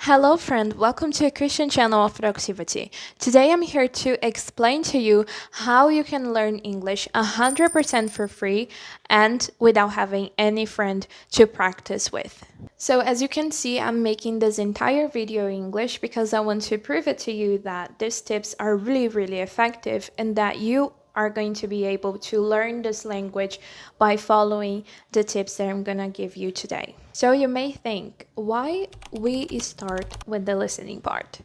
Hello, friend. Welcome to a Christian channel of Productivity. Today, I'm here to explain to you how you can learn English 100% for free and without having any friend to practice with. So, as you can see, I'm making this entire video in English because I want to prove it to you that these tips are really effective and that you are going to be able to learn this language by following the tips that I'm gonna give you today. So you may think, why we start with the listening part?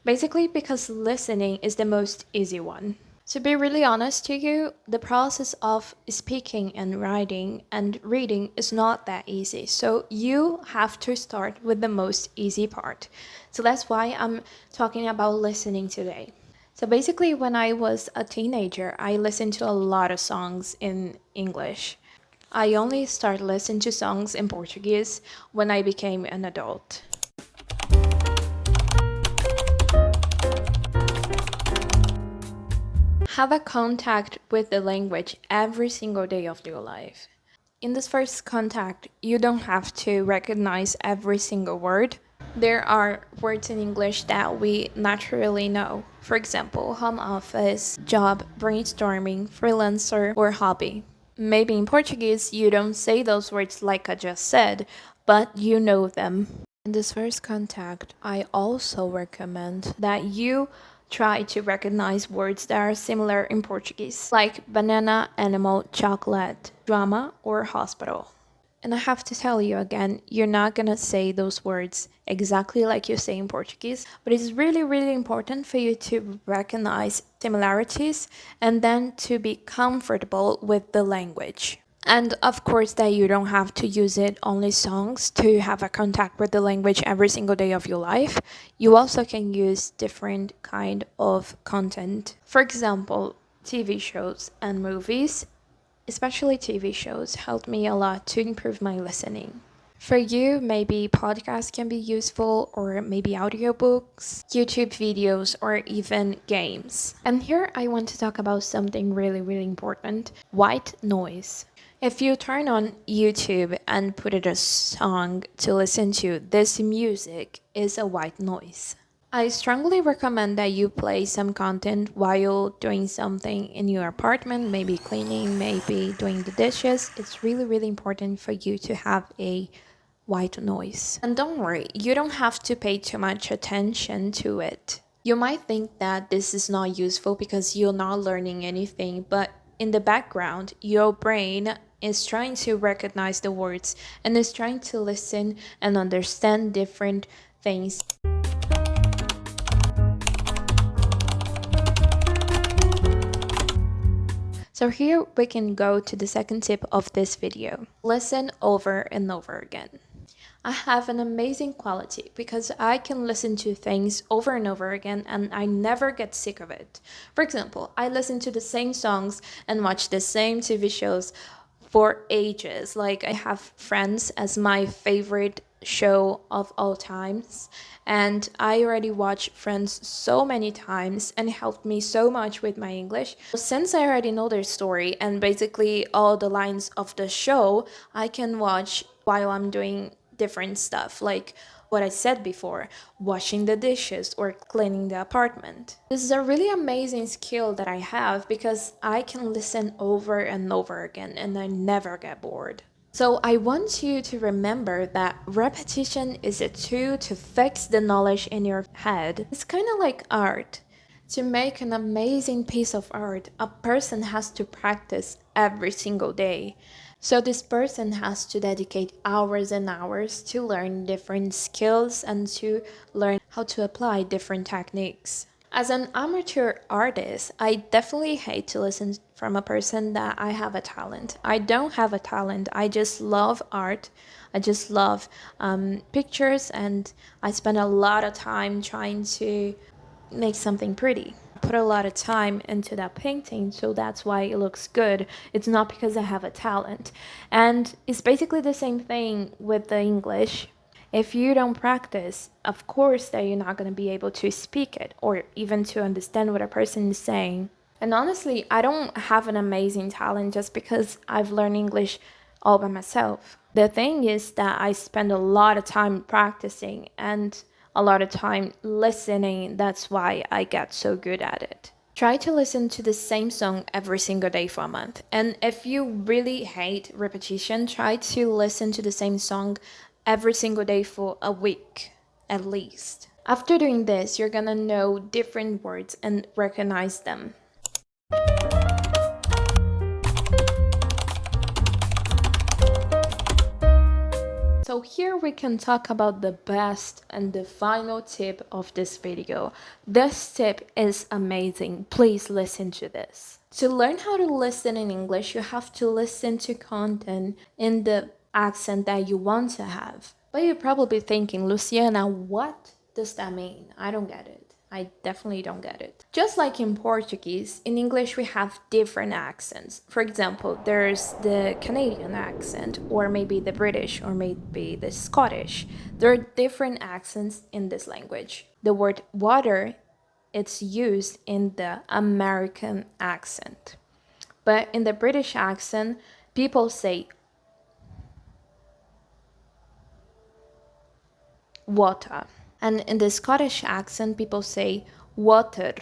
Basically, because listening is the most easy one. To be really honest to you, the process of speaking and writing and reading is not that easy. So you have to start with the most easy part. So that's why I'm talking about listening today. So basically, when I was a teenager, I listened to a lot of songs in English. I only started listening to songs in Portuguese when I became an adult. Have a contact with the language every single day of your life. In this first contact, you don't have to recognize every single word. There are words in English that we naturally know. For example, home office, job, brainstorming, freelancer, or hobby. Maybe in Portuguese you don't say those words like I just said, but you know them. In this first contact, I also recommend that you try to recognize words that are similar in Portuguese, like banana, animal, chocolate, drama, or hospital. And I have to tell you again, you're not gonna say those words exactly like you say in Portuguese, but it's really important for you to recognize similarities and then to be comfortable with the language. And of course, that you don't have to use it only songs to have a contact with the language every single day of your life. You also can use different kind of content. For example, TV shows and movies, especially TV shows, helped me a lot to improve my listening. For you, maybe podcasts can be useful, or maybe audiobooks, YouTube videos, or even games. And here I want to talk about something really important: white noise. If you turn on YouTube and put it a song to listen to, this music is a white noise. I strongly recommend that you play some content while doing something in your apartment, maybe cleaning, maybe doing the dishes. It's really important for you to have a white noise. And don't worry, you don't have to pay too much attention to it. You might think that this is not useful because you're not learning anything, but in the background, your brain is trying to recognize the words and is trying to listen and understand different things. So here we can go to the second tip of this video. Listen over and over again. I have an amazing quality because I can listen to things over and over again and I never get sick of it. For example, I listen to the same songs and watch the same TV shows for ages. Like, I have Friends as my favorite show of all times, and I already watched Friends so many times and it helped me so much with my English. Since I already know their story and basically all the lines of the show, I can watch while I'm doing different stuff, like what I said before, washing the dishes or cleaning the apartment. This is a really amazing skill that I have because I can listen over and over again and I never get bored. So I want you to remember that repetition is a tool to fix the knowledge in your head. It's kind of like art. To make an amazing piece of art, a person has to practice every single day. So this person has to dedicate hours and hours to learn different skills and to learn how to apply different techniques. As an amateur artist, I definitely hate to listen from a person that I have a talent. I don't have a talent. I just love art. I just love pictures, and I spend a lot of time trying to make something pretty. Put a lot of time into that painting, so that's why it looks good. It's not because I have a talent. And it's basically the same thing with the English. If you don't practice, of course that you're not going to be able to speak it or even to understand what a person is saying. And honestly, I don't have an amazing talent just because I've learned English all by myself. The thing is that I spend a lot of time practicing, and a lot of time listening. That's why I get so good at it. Try to listen to the same song every single day for a month. And if you really hate repetition, try to listen to the same song every single day for a week at least. After doing this, you're gonna know different words and recognize them. So here we can talk about the best and the final tip of this video. This tip is amazing. Please listen to this. To learn how to listen in English, you have to listen to content in the accent that you want to have. But you're probably thinking, Luciana, what does that mean? I don't get it. I definitely don't get it. Just like in Portuguese, in English we have different accents. For example, there's the Canadian accent, or maybe the British, or maybe the Scottish. There are different accents in this language. The word water, it's used in the American accent. But in the British accent, people say water. And in the Scottish accent, people say water.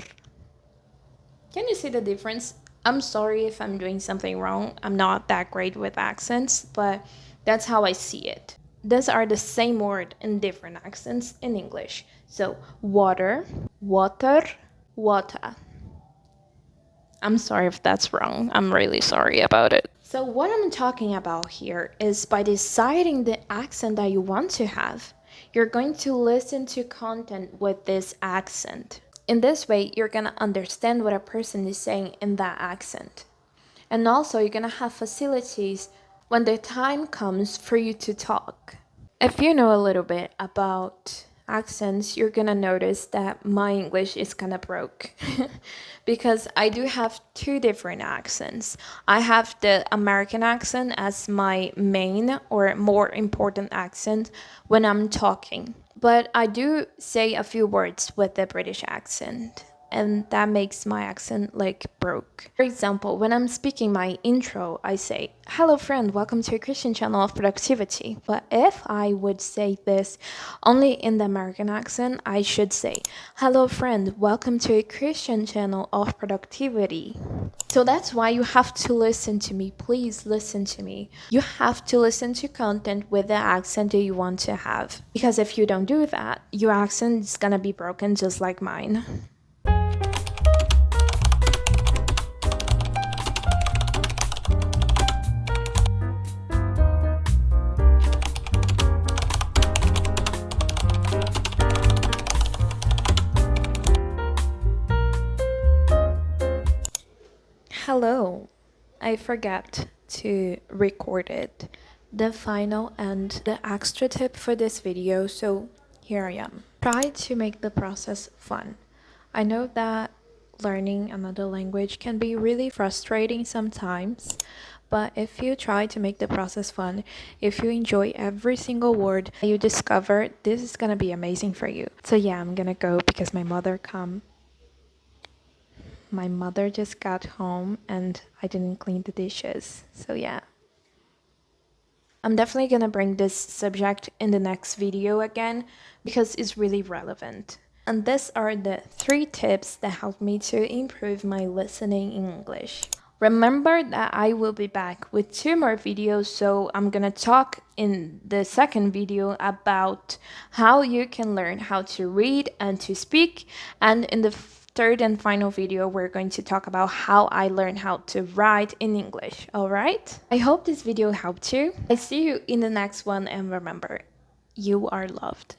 Can you see the difference? I'm sorry if I'm doing something wrong. I'm not that great with accents, but that's how I see it. These are the same word in different accents in English. So water, water, water. I'm sorry if that's wrong. I'm really sorry about it. So what I'm talking about here is by deciding the accent that you want to have, you're going to listen to content with this accent. In this way, you're going to understand what a person is saying in that accent. And also, you're going to have facilities when the time comes for you to talk. If you know a little bit about accents, you're gonna notice that my English is kind of broke because I do have two different accents. I have the American accent as my main or more important accent when I'm talking, but I do say a few words with the British accent. And that makes my accent like broke. For example, when I'm speaking my intro, I say, "Hello friend, welcome to a Christian channel of productivity." But if I would say this only in the American accent, I should say, "Hello friend, welcome to a Christian channel of productivity." So that's why you have to listen to me. Please listen to me. You have to listen to content with the accent that you want to have. Because if you don't do that, your accent is gonna be broken just like mine. Hello, I forgot to record it, the final and the extra tip for this video, so here I am. Try to make the process fun. I know that learning another language can be really frustrating sometimes, but if you try to make the process fun, if you enjoy every single word you discover, this is gonna be amazing for you. So yeah, I'm gonna go because my mother just got home and I didn't clean the dishes. So yeah. I'm definitely gonna bring this subject in the next video again because it's really relevant. And these are the 3 tips that helped me to improve my listening in English. Remember that I will be back with 2 more videos, so I'm gonna talk in the second video about how you can learn how to read and to speak, and in the third and final video, we're going to talk about how I learned how to write in English, alright? I hope this video helped you. I see you in the next one, and remember, you are loved.